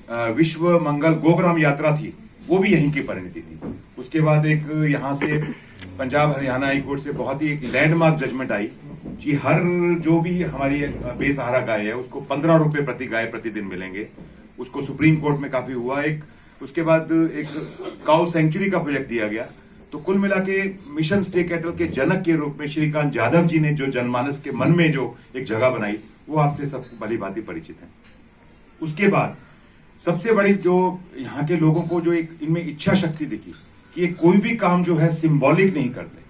विश्व मंगल गोग्राम यात्रा थी, वो भी यहीं की परिणति थी। उसके बाद एक यहाँ से पंजाब हरियाणा हाई कोर्ट से बहुत ही एक लैंडमार्क जजमेंट आई कि हर जो भी हमारी बेसहारा गाय है उसको 15 रुपए प्रति गाय प्रतिदिन मिलेंगे। उसको सुप्रीम कोर्ट में काफी हुआ। एक उसके बाद एक काउ सेंचुरी का प्रोजेक्ट दिया गया। तो कुल मिला के मिशन स्टे कैटल के जनक के रूप में श्रीकांत जाधव जी ने जो जनमानस के मन में जो एक जगह बनाई, वो आपसे सब भली भांति परिचित है। उसके बाद सबसे बड़ी जो यहाँ के लोगों को जो एक इनमें इच्छा शक्ति दिखी कि ये कोई भी काम जो है सिंबॉलिक नहीं करते।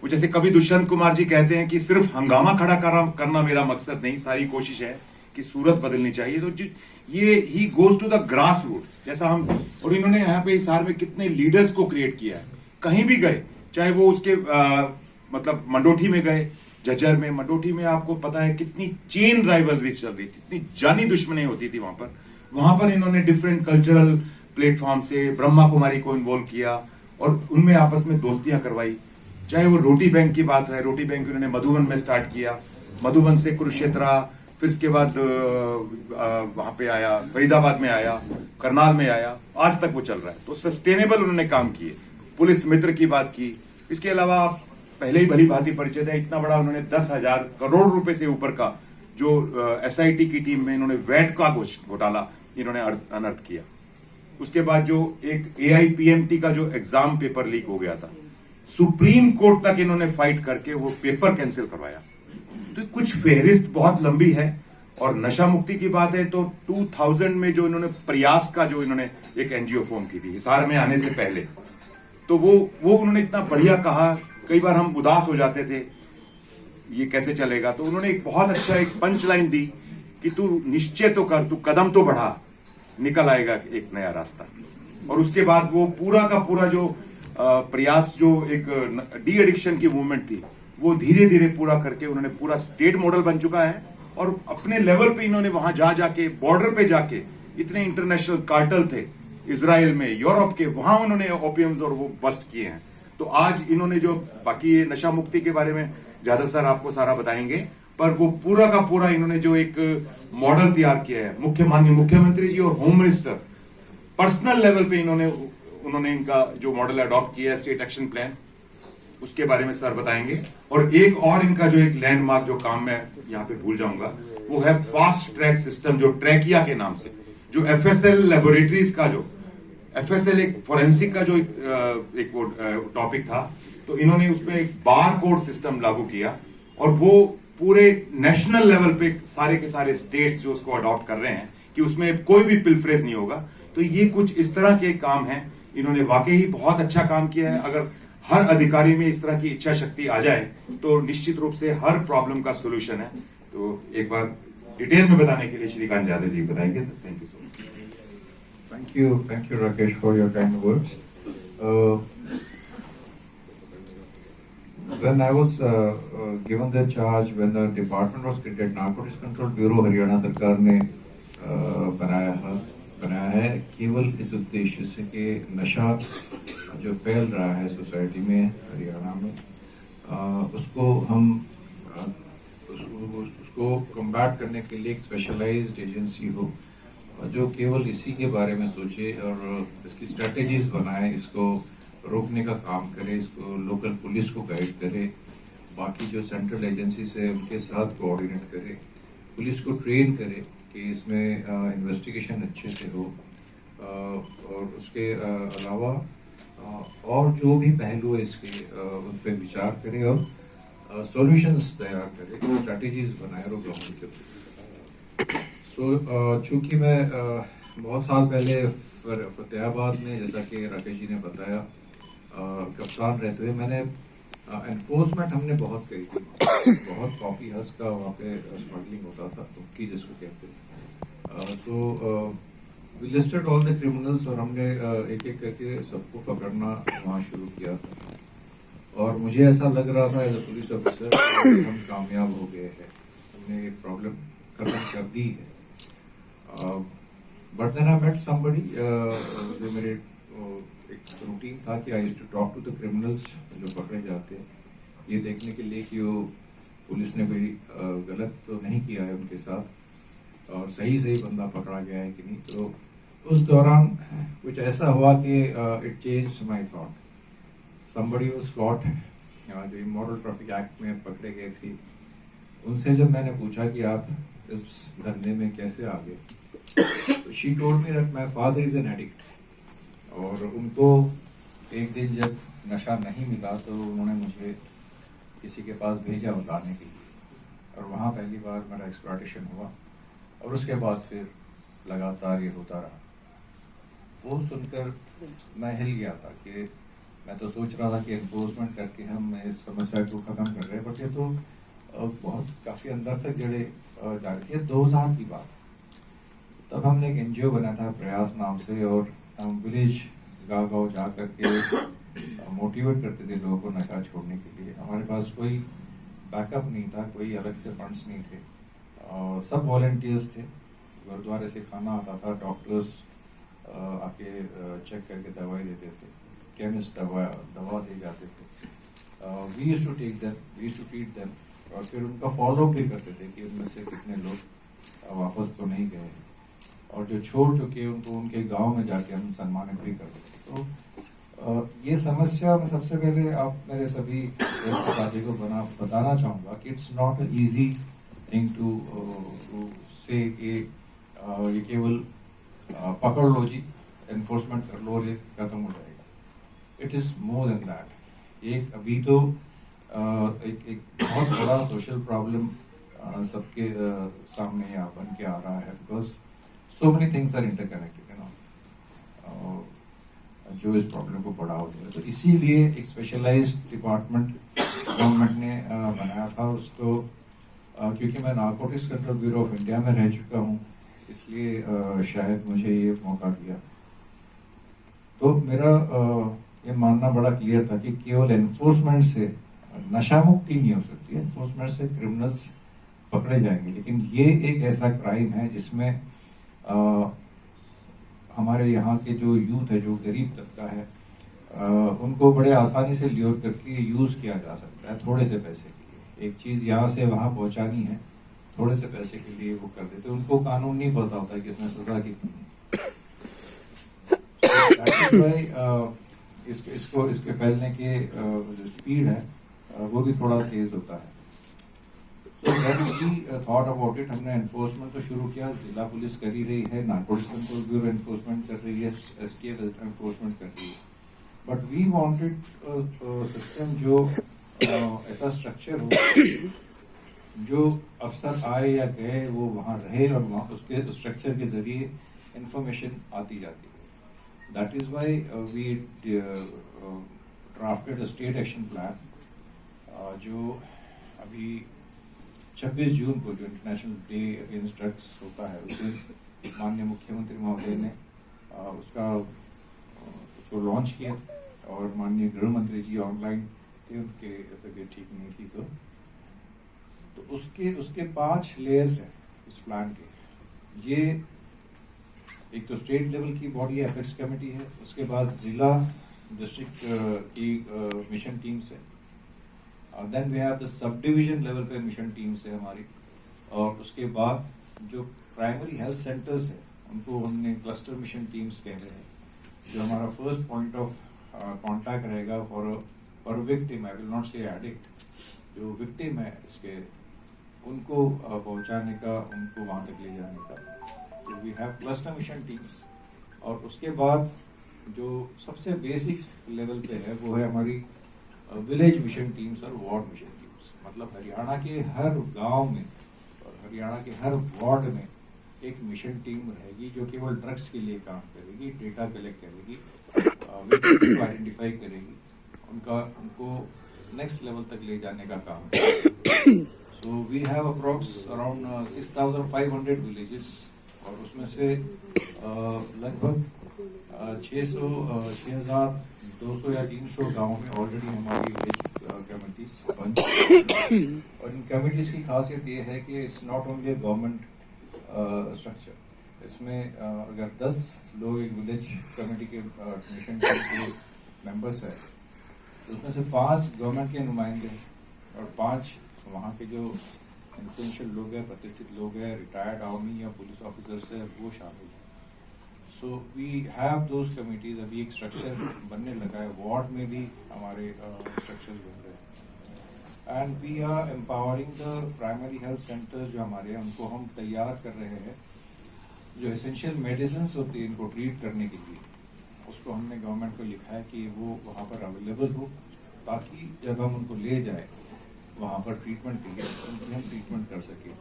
वो जैसे कवि दुष्यंत कुमार जी कहते हैं कि सिर्फ हंगामा खड़ा करना मेरा मकसद नहीं, सारी कोशिश है कि सूरत बदलनी चाहिए। तो ये ही goes to the grass root, जैसा हम, और इन्होंने यहाँ पे हिसार में कितने लीडर्स को क्रिएट किया है। कहीं भी गए, चाहे वो उसके मतलब मंडोठी में गए, झज्जर में, मंडोठी में आपको पता है कितनी चेन राइवलरीज चल रही थी, इतनी जानी दुश्मनी होती थी वहां पर इन्होंने डिफरेंट कल्चरल प्लेटफॉर्म से ब्रह्मा कुमारी को इन्वॉल्व किया और उनमें आपस में दोस्तियां करवाई। चाहे वो रोटी बैंक की बात है, रोटी बैंक उन्होंने मधुबन में स्टार्ट किया, मधुबन से कुरुक्षेत्र, फिर इसके बाद वहां पे आया, फरीदाबाद में आया, करनाल में आया, आज तक वो चल रहा है। तो सस्टेनेबल उन्होंने काम किए। पुलिस मित्र की बात की। इसके अलावा आप पहले ही भली भांति परिचित है, इतना बड़ा उन्होंने 10,000 करोड़ रुपए से ऊपर का जो एसआईटी की टीम में इन्होंने वैट का घोटाला इन्होंने अनर्थ किया। उसके बाद जो एक एआईपीएमटी का जो एग्जाम पेपर लीक हो गया था, सुप्रीम कोर्ट तक इन्होंने फाइट करके वो पेपर कैंसिल करवाया। तो कुछ फेहरिस्त बहुत लंबी है। और नशा मुक्ति की बात है तो 2000 में जो इन्होंने प्रयास का जो इन्होंने एक एनजीओ फॉर्म की थी हिसार में आने से पहले, तो वो उन्होंने इतना बढ़िया कहा, कई बार हम उदास हो जाते थे ये कैसे चलेगा। तो उन्होंने एक बहुत अच्छा एक पंच लाइन दी कि तू निश्चय तो कर, तू कदम तो बढ़ा, निकल आएगा एक नया रास्ता। और उसके बाद वो पूरा का पूरा जो प्रयास, जो एक डी एडिक्शन की मूवमेंट थी, वो धीरे धीरे पूरा करके उन्होंने पूरा स्टेट मॉडल बन चुका है। और अपने लेवल पे इन्होंने वहां जाके बॉर्डर पे जाके, इतने इंटरनेशनल कार्टल थे इजराइल में, यूरोप के, वहां उन्होंने ओपियम्स और वो बस्ट किए हैं। तो आज इन्होंने जो बाकी ये नशा मुक्ति के बारे में जाधव सर आपको सारा बताएंगे, पर वो पूरा का पूरा इन्होंने जो एक मॉडल तैयार किया है, माननीय मुख्यमंत्री जी और होम मिनिस्टर पर्सनल लेवल पे उन्होंने इनका जो मॉडल अडॉप्ट किया है, स्टेट एक्शन प्लान, उसके बारे में सर बताएंगे। और एक और इनका जो एक लैंडमार्क जो काम मैं यहाँ पे भूल जाऊंगा, वो है फास्ट ट्रैक सिस्टम, जो ट्रैकिया के नाम से, जो एफएसएल लेबोरेटरीज का, जो एफएसएल एक फोरेंसिक का जो एक वो टॉपिक था, तो इन्होंने उसमें एक बार कोड सिस्टम लागू किया। और वो पूरे नेशनल लेवल पे सारे के सारे स्टेट्स जो उसको अडॉप्ट कर रहे हैं कि उसमें कोई भी पिलफ्रेज नहीं होगा। तो ये कुछ इस तरह के काम हैं। इन्होंने वाकई ही बहुत अच्छा काम किया है। अगर हर अधिकारी में इस तरह की इच्छा शक्ति आ जाए तो निश्चित रूप से हर प्रॉब्लम का सोल्यूशन है। तो एक बार डिटेल में बताने के लिए श्रीकांत जाधव जी बताएंगे sir. Thank you so much. Thank you Rakesh for your kind words. When I was given the charge, when the department was created, Narcotics Control Bureau Haryana सरकार ने बनाया है केवल इस उद्देश्य से कि नशा जो फैल रहा है सोसाइटी में हरियाणा में, उसको कम्बैट करने के लिए एक स्पेशलाइज्ड एजेंसी हो जो केवल इसी के बारे में सोचे और इसकी स्ट्रेटेजीज बनाए, इसको रोकने का काम करे, इसको लोकल पुलिस को गाइड करे, बाकी जो सेंट्रल एजेंसीज है उनके साथ कोऑर्डिनेट करे, पुलिस को ट्रेन करे कि इसमें इन्वेस्टिगेशन अच्छे से हो, और उसके अलावा और जो भी पहलू है इसके उन पर विचार करे और सॉल्यूशंस तैयार करे, स्ट्रेटेजीज बनाए और गवर्नमेंट के। चूँकि मैं बहुत साल पहले फतेहाबाद में, जैसा कि राकेश जी ने बताया, कप्तान रहते हुए मैंने एनफोर्समेंट हमने बहुत करी थी। बहुत कॉफी हस का वहाँ पे स्मगलिंग होता था, हुक्की जिसको कहते हैं। तो we listed all the criminals और हमने एक एक करके सबको पकड़ना वहाँ शुरू किया था। और मुझे ऐसा लग रहा था एज अ पुलिस ऑफिसर हम कामयाब हो गए हैं, हमने एक प्रॉब्लम खत्म कर दी है। But then I met somebody, जो मेरे एक रूटीन था कि I used to talk to the criminals जो पकड़े जाते हैं, ये देखने के लिए कि वो पुलिस ने कोई गलत तो नहीं किया है उनके साथ और सही बंदा पकड़ा गया है कि नहीं। तो उस दौरान कुछ ऐसा हुआ कि it change my thought. Somebody was फ्लॉट, जो इमोरल ट्रैफिक एक्ट में पकड़े गए थी, उनसे जब मैंने पूछा कि आप इस धंधे में कैसे आ गए, तो she told me that my father is an addict. और उनको एक दिन जब नशा नहीं मिला तो उन्होंने मुझे किसी के पास भेजा बताने के लिए, और वहाँ पहली बार मेरा एक्सप्लॉयटेशन हुआ. और उसके बाद फिर लगातार ये होता रहा. वो सुनकर मैं हिल गया था कि मैं तो सोच रहा था कि एनफोर्समेंट करके हम इस समस्या को ख़त्म कर रहे हैं, बट ये तो बहुत काफ़ी अंदर तक जड़े जा रही थी. 2000 की बात. तब हमने एक एनजीओ बनाया था प्रयास नाम से, और हम विलेज गाँव जा करके मोटिवेट करते थे लोगों को नशा छोड़ने के लिए. हमारे पास कोई बैकअप नहीं था, कोई अलग से फंड्स नहीं थे, और सब वॉलंटियर्स थे. गुरुद्वारे से खाना आता था, डॉक्टर्स आके चेक करके दवाई देते थे, केमिस्ट दवा दे जाते थे. We used to take them, we used to feed them, और फिर उनका फॉलो भी करते थे कि उनमें से कितने लोग वापस तो नहीं गए, और जो छोड़ चुके उनको उनके गांव में जाके हम सम्मानित भी करते थे. तो ये समस्या मैं सबसे पहले आप मेरे सभी साथी को बताना चाहूँगा कि it's not a easy thing to say कि ये केवल पकड़ लो जी, एनफोर्समेंट कर लो, ये खत्म हो जाएगा. It is more than that. एक अभी तो एक बहुत बड़ा सोशल प्रॉब्लम सबके सामने बन के आ रहा है, because so many things are interconnected, you know, जो इस प्रॉब्लम को बढ़ावा दे. तो इसीलिए एक स्पेशलाइज्ड डिपार्टमेंट गवर्नमेंट ने बनाया था उसको, क्योंकि मैं narcotics control bureau of India में रह चुका हूँ, इसलिए शायद मुझे ये मौका दिया. तो मेरा ये मानना बड़ा क्लियर था कि केवल एनफोर्समेंट से नशा मुक्ति नहीं हो सकती. एनफोर्समेंट से क्रिमिनल्स पकड़े जाएंगे, लेकिन ये एक ऐसा क्राइम है जिसमें हमारे यहाँ के जो यूथ है, जो गरीब तबका है, उनको बड़े आसानी से ल्योर करके यूज़ किया जा सकता है थोड़े से पैसे के लिए. एक चीज़ यहाँ से वहाँ पहुँचानी है, थोड़े से पैसे के लिए वो कर देते. उनको कानून नहीं पता होता कि इसमें सजा कितनी है. इसको इसके फैलने के जो स्पीड है वो भी थोड़ा तेज होता है. तो थॉट अबाउट इट, हमने एनफोर्समेंट तो शुरू किया, जिला पुलिस कर ही रही है, नारकोटिक्स कंट्रोल ब्यूरो एनफोर्समेंट कर रही है, एसटीएफ एनफोर्समेंट कर रही है. बट वी वांटेड सिस्टम जो ऐसा स्ट्रक्चर हो जो अफसर आए या गए वो वहाँ रहे, और वहाँ उसके स्ट्रक्चर के जरिए इंफॉर्मेशन आती जाती है. That is why we drafted a state action plan, जो अभी 26 जून को जो इंटरनेशनल डे अगेंस्ट ड्रग्स होता है, उस दिन माननीय मुख्यमंत्री महोदय ने उसको लॉन्च किया, और माननीय गृह मंत्री जी ऑनलाइन थे, उनके तबीयत ठीक नहीं थी. तो उसके 5 लेयर्स हैं इस प्लान के. ये एक तो स्टेट लेवल की बॉडी है, एपेक्स कमेटी है, उसके बाद जिला डिस्ट्रिक्ट की मिशन टीम्स है, then we have the subdivision level पे मिशन टीम्स है हमारी, और उसके बाद जो प्राइमरी हेल्थ सेंटर्स है उनको हमने क्लस्टर मिशन टीम्स कह रहे हैं. जो हमारा फर्स्ट पॉइंट ऑफ कांटेक्ट रहेगा for victim, I will not से एडिक्ट, जो विक्टिम है इसके, उनको पहुंचाने का, उनको वहाँ तक ले जाने का. तो we have cluster mission teams. और उसके बाद जो सबसे बेसिक लेवल पे है वो है हमारी विलेज मिशन टीम्स और वार्ड मिशन टीम्स. मतलब हरियाणा के हर गांव में और हरियाणा के हर वार्ड में एक मिशन टीम रहेगी जो केवल ड्रग्स के लिए काम करेगी, डेटा कलेक्ट करेगी, विक्टिम्स को आइडेंटिफाई करेगी, उनको नेक्स्ट लेवल तक ले जाने का काम करेगी. So we have approx around 6,500 villages, और उसमें से लगभग 6,200 या 300 गाँव में ऑलरेडी हमारी विलेज कमेटीज बन चुकी हैं. और इन कमेटीज की खासियत ये है कि it's not only A government structure. इसमें अगर 10 लोग एक विलेज कमेटी के मिशन के मेंबर्स हैं, तो उसमें से 5 गवर्नमेंट के नुमाइंदे हैं, और 5 वहाँ के जो इन्फ्लुएंशियल लोग हैं, प्रतिष्ठित लोग हैं, रिटायर्ड आर्मी या पुलिस ऑफिसर्स हैं, वो शामिल हैं. So we have those committees. अभी एक स्ट्रक्चर बनने लगा है, वार्ड में भी हमारे स्ट्रक्चर्स बन रहे हैं. And we are empowering the primary health centres जो हमारे हैं, उनको हम तैयार कर रहे हैं. जो एसेंशियल मेडिसिन होती है इनको ट्रीट करने के लिए, उसको हमने गवर्नमेंट को लिखा है कि वो वहाँ पर अवेलेबल हो, ताकि जब हम उनको ले जाए वहाँ पर ट्रीटमेंट के लिए, उनकी हम ट्रीटमेंट कर सकें.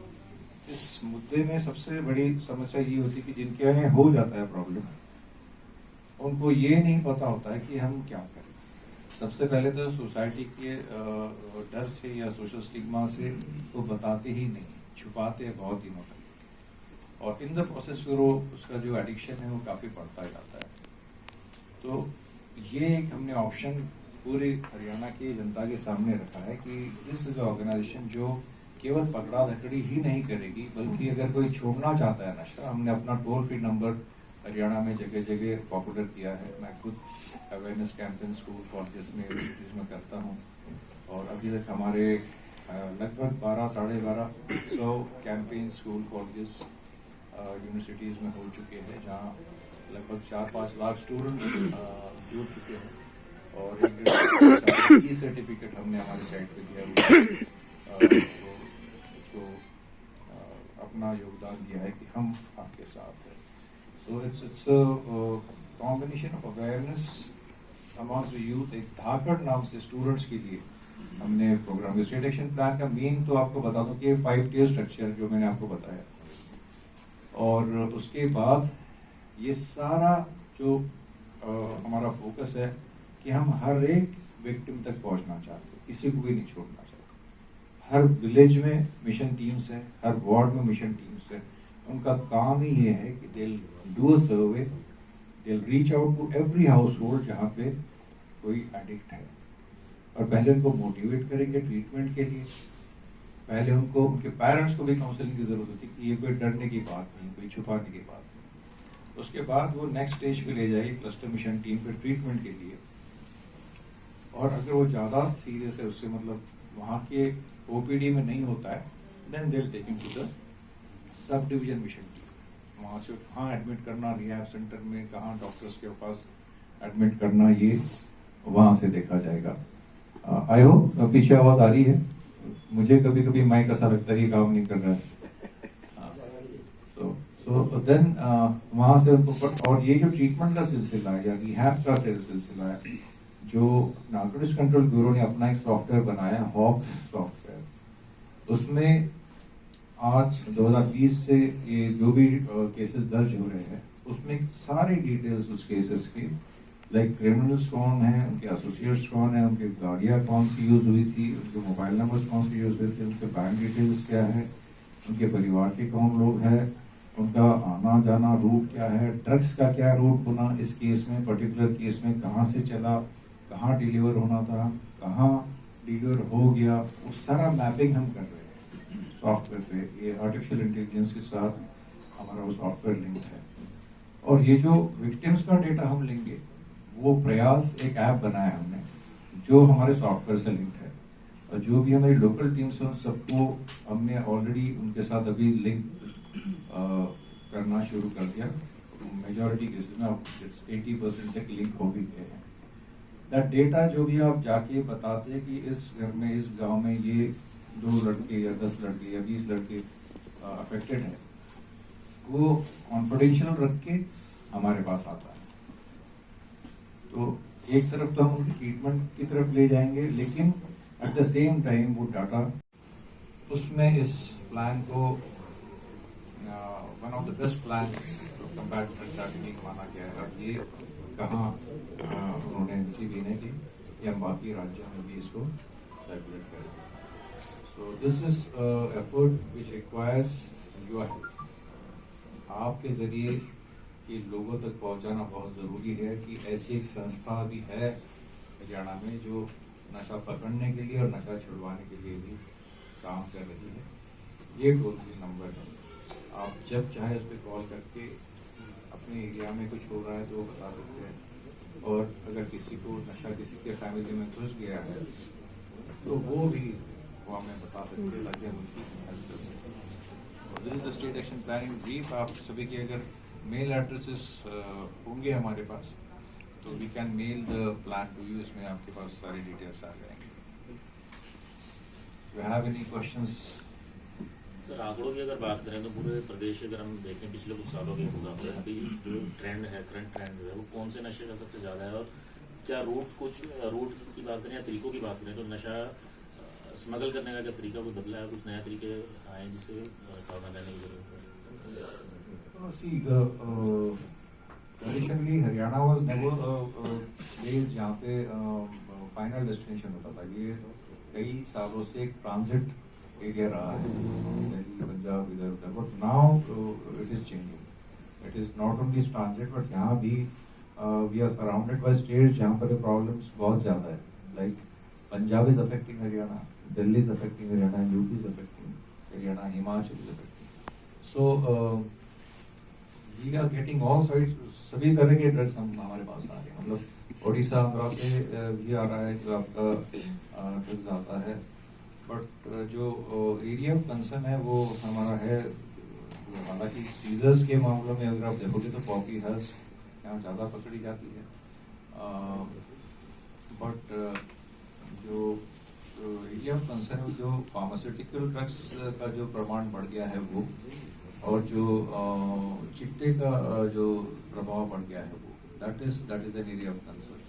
इस मुद्दे में सबसे बड़ी समस्या ये होती है कि जिनके यहाँ हो जाता है प्रॉब्लम, उनको ये नहीं पता होता है कि हम क्या करें. सबसे पहले तो सोसाइटी के डर से या सोशल स्टिग्मा से वो बताते ही नहीं, छुपाते हैं बहुत दिनों तक, और इन द प्रोसेस फिर वो उसका जो एडिक्शन है वो काफ़ी बढ़ता जाता है. तो ये एक हमने ऑप्शन पूरे हरियाणा की जनता के सामने रखा है कि दिस इज ऑर्गेनाइजेशन जो केवल पकड़ा धकड़ी ही नहीं करेगी, बल्कि अगर कोई छोड़ना चाहता है नशा, हमने अपना टोल फ्री नंबर हरियाणा में जगह जगह पॉपुलर किया है. मैं खुद अवेयरनेस कैंपेन स्कूल कॉलेजेस में यूनिवर्सिटीज़ में करता हूँ, और अभी तक हमारे लगभग 12-1250 कैंपेन स्कूल कॉलेजेस यूनिवर्सिटीज़ में हो चुके हैं, जहाँ लगभग 4-5 लाख स्टूडेंट्स जुड़ चुके हैं. और एक सर्टिफिकेट हमने हमारी साइट पे दिया हुआ है, उसको अपना योगदान दिया है कि हम आपके साथ हैं. So it's combination of awareness amongst the youth. एक धाकड़ नाम से स्टूडेंट्स के लिए हमने प्रोग्राम. स्टेट एक्शन प्लान का मेन तो आपको बता दूं कि 5 स्ट्रक्चर जो मैंने आपको बताया, और उसके बाद ये सारा जो हमारा फोकस है कि हम हर एक विक्टिम तक पहुंचना चाहते हैं, किसी को भी नहीं छोड़ना चाहते. हर विलेज में मिशन टीम्स है, हर वार्ड में मिशन टीम्स है. उनका काम ही ये है कि they do a survey, they reach out to every household जहाँ पे कोई एडिक्ट है, और पहले उनको मोटिवेट करेंगे ट्रीटमेंट के लिए. पहले उनको, उनके पेरेंट्स को भी काउंसलिंग की जरूरत होती है कि ये कोई डरने की बात नहीं, कोई छुपाने की बात नहीं. उसके बाद वो नेक्स्ट स्टेज पे ले जाइए क्लस्टर मिशन टीम पे ट्रीटमेंट के लिए. और अगर वो ज़्यादा सीरियस है, उससे मतलब वहाँ के ओपीडी में नहीं होता है, then they will take him to the subdivision mission team. वहाँ से कहाँ एडमिट करना, रिहैब सेंटर में कहाँ डॉक्टर्स के पास एडमिट करना, ये वहाँ से देखा जाएगा. आई होप पीछे आवाज़ आ रही है. मुझे कभी कभी माइक ऐसा लगता है कि काम नहीं कर रहा है. सो देन वहाँ से उनको, और ये जो ट्रीटमेंट का सिलसिला है या रिहैब का सिलसिला है, जो नारकोटिक्स कंट्रोल ब्यूरो ने अपना एक सॉफ्टवेयर बनाया, हॉक सॉफ्टवेयर, उसमें आज 2020 से ये जो भी केसेस दर्ज हो रहे हैं, उसमें सारी डिटेल्स उस केसेस की, लाइक क्रिमिनल्स कौन है, उनके एसोसिएट्स कौन है, उनकी गाड़ियाँ कौन सी यूज हुई थी, उनके मोबाइल नंबर्स कौन से यूज हुए थे, उनके बैंक डिटेल्स क्या है, उनके परिवार के कौन लोग हैं, उनका आना जाना रूट क्या है, ड्रग्स का क्या रूट होना इस केस में, पर्टिकुलर केस में कहाँ से चला, कहाँ डिलीवर होना था, कहाँ डिलीवर हो गया, वो सारा मैपिंग हम कर रहे हैं सॉफ्टवेयर पे. ये आर्टिफिशियल इंटेलिजेंस के साथ हमारा वो सॉफ्टवेयर लिंक है. और ये जो विक्टिम्स का डेटा हम लेंगे, वो प्रयास एक ऐप बनाया हमने जो हमारे सॉफ्टवेयर से लिंक है, और जो भी हमारी लोकल टीम्स हैं सबको हमने ऑलरेडी उनके साथ अभी लिंक करना शुरू कर दिया. मेजॉरिटी केसेस में 80% तक लिंक हो भी गए हैं. दैट डेटा जो भी आप जाके बताते हैं कि इस घर में, इस गांव में ये 2 लड़के या 10 लड़के या 20 लड़के अफेक्टेड हैं, वो कॉन्फिडेंशियल रख के हमारे पास आता है. तो एक तरफ तो हम उनकी ट्रीटमेंट की तरफ ले जाएंगे, लेकिन एट द सेम टाइम वो डाटा उसमें इस प्लान को one of the best plans compare trafficking माना गया है. अब ये कहाँ उन्होंने एनसीबी ने की, या बाकी राज्यों में भी इसको सर्कुलेट करें. So this is effort which requires your help. आपके जरिए ये लोगों तक पहुंचाना बहुत ज़रूरी है कि ऐसी एक संस्था भी है हरियाणा में जो नशा पकड़ने के लिए और नशा छुड़वाने के लिए भी काम कर रही है. ये टोल फ्री नंबर है, आप जब चाहे उस पर कॉल करके अपने एरिया में कुछ हो रहा है तो वो बता सकते हैं. और अगर किसी को नशा किसी के फैमिली में घुस गया है तो वो भी वो हमें बता सकते हैं, ताकि हम उनकी हेल्प कर सकें. और this is the state action planning brief. आप सभी की अगर मेल एड्रेसेस होंगे हमारे पास, तो we can mail the plan to you, इसमें आपके पास सारी डिटेल्स आ जाएंगे। You have any questions? Sir आंकड़ों की अगर बात करें तो पूरे प्रदेश अगर हम देखें पिछले कुछ सालों के हिसाब से अभी जो ट्रेंड है, करंट ट्रेंड जो है वो कौन से नशे का सबसे ज़्यादा है, और क्या रूट की बात करें या तरीकों की बात करें तो नशा स्मगल करने का क्या तरीका कुछ बदला है, कुछ नया तरीके आए जिससे सावधान रहने की जरूरत है? See, traditionally Haryana was never a place जहाँ पे फाइनल डेस्टिनेशन होता था। ये कई सालों से एक ट्रांजिट एरिया रहा है, दिल्ली, पंजाब, इधर उधर, but now it is changing. It is not only transit, but यहाँ भी we are surrounded by states जहाँ पर प्रॉब्लम्स बहुत ज़्यादा है। Like Punjab is affecting Haryana, Delhi is affecting Haryana, UP is affecting Haryana, Himachal is affecting. So we are getting all sides, सभी तरह के ड्रग्स हम हमारे पास आ रहे हैं। मतलब ओडिशा, आंध्रा से भी आ रहा है जो आपका ड्रग्स आता है, बट जो एरिया ऑफ कंसर्न है वो हमारा है। हालांकि सीजर्स के मामलों में अगर आप देखोगे तो पॉपी हर्स यहाँ ज़्यादा पकड़ी जाती है, बट जो एरिया ऑफ कंसर्न है जो फार्मास्यूटिकल ड्रग्स का जो प्रमाण बढ़ गया है वो, और जो चिट्टे का जो प्रभाव बढ़ गया है वो, that is an area of concern.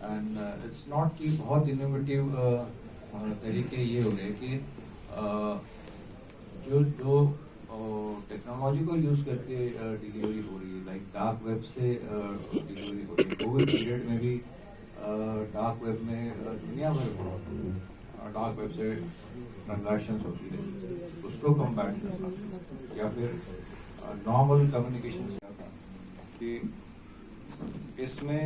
And it's not कि बहुत इनोवेटिव तरीके ये हो गए कि जो टेक्नोलॉजी को यूज़ करके डिलीवरी हो रही है, लाइक डार्क वेब से डिलीवरी हो रही है। कोविड पीरियड में भी डार्क वेब में दुनिया भर डार्क वेब से ट्रांजैक्शंस होती है, उसको कम्बैट करना, या फिर नॉर्मल कम्युनिकेशन से आता कि इसमें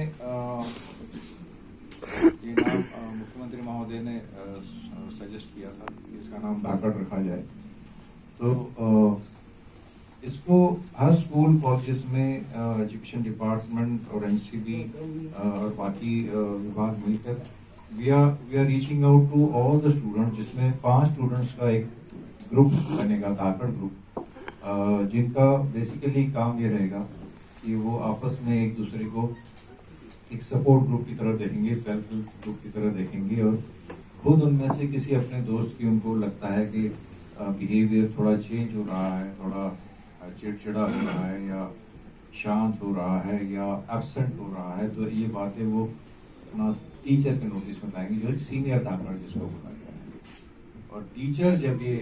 ये नाम मुख्यमंत्री महोदय ने सजेस्ट किया था कि इसका नाम धाकड़ रखा जाए। तो इसको हर स्कूल कॉलेजेस में एजुकेशन डिपार्टमेंट और एनसीबी और बाकी विभाग मिलकर we are reaching out to all the students, जिसमें 5 स्टूडेंट्स का एक ग्रुप बनेगा, धाकड़ ग्रुप, जिनका बेसिकली काम ये रहेगा कि वो आपस में एक दूसरे को एक सपोर्ट ग्रुप की तरह देखेंगे, सेल्फ हेल्प ग्रुप की तरह देखेंगे, और खुद उनमें से किसी अपने दोस्त की उनको लगता है कि बिहेवियर थोड़ा चेंज हो रहा है, थोड़ा चिड़चिड़ा हो रहा है, या शांत हो रहा है, या एब्सेंट हो रहा है, तो ये बातें वो अपना टीचर के नोटिस में लाएंगे, जो सीनियर धाकड़ जिसको बोला गया है। और टीचर जब ये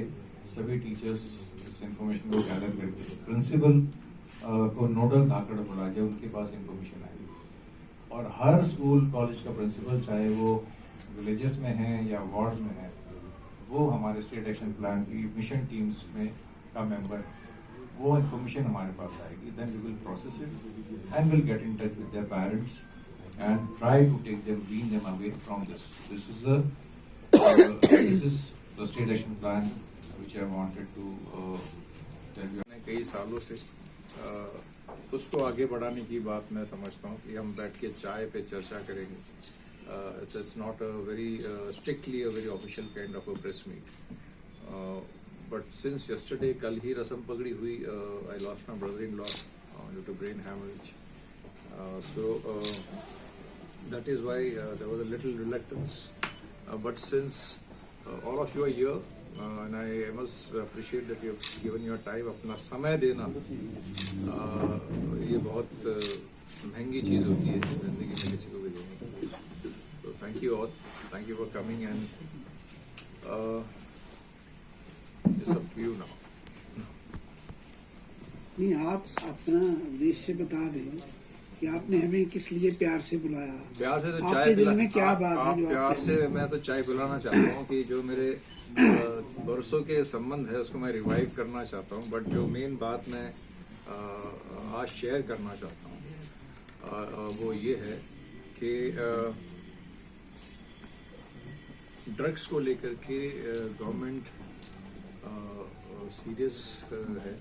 सभी टीचर्स इस इंफॉर्मेशन को गैदर करके प्रिंसिपल को नोडल धाकड़ बोला, जब उनके पास इंफॉर्मेशन आएगी, और हर स्कूल कॉलेज का प्रिंसिपल, चाहे वो विलेजेस में है या वार्ड्स में है, वो हमारे स्टेट एक्शन प्लान की मिशन टीम्स में का मेंबर, वो इंफॉर्मेशन हमारे पास आएगी। Then we will process it and will get in touch with their parents and try to take them, wean them away from this. This is the state action plan which I wanted to tell you. कई सालों से उसको आगे बढ़ाने की बात मैं समझता हूँ कि हम बैठ के चाय पे चर्चा करेंगे। It's not a very strictly a very official kind of a press meet. But since yesterday, कल ही रस्म पगड़ी हुई, I lost my brother-in-law due to brain hemorrhage. So that is why there was a little reluctance. But since all of you are here, and I must appreciate that you have given your time, अपना समय देना, ये बहुत महंगी चीज़ होती है जिंदगी में किसी को भी देने की। So thank you all. Thank you for coming, and it's up to you now. नहीं, आप अपना उद्देश्य बता दें कि आपने हमें किस लिए प्यार से बुलाया। प्यार से तो आपके चाय दिल में क्या बात है जो प्यार आप से मैं तो चाय पिलाना चाहता हूँ कि जो मेरे बरसों के संबंध है उसको मैं रिवाइव करना चाहता हूँ। बट जो मेन बात मैं आज शेयर करना चाहता हूँ वो ये है कि ड्रग्स को लेकर के गवर्नमेंट सीरियस है।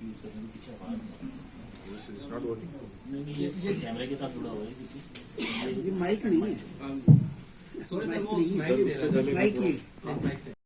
It's not working. नहीं, ये कैमरे के साथ जुड़ा हुआ है किसी, ये माइक नहीं है, माइक नहीं है, माइक ये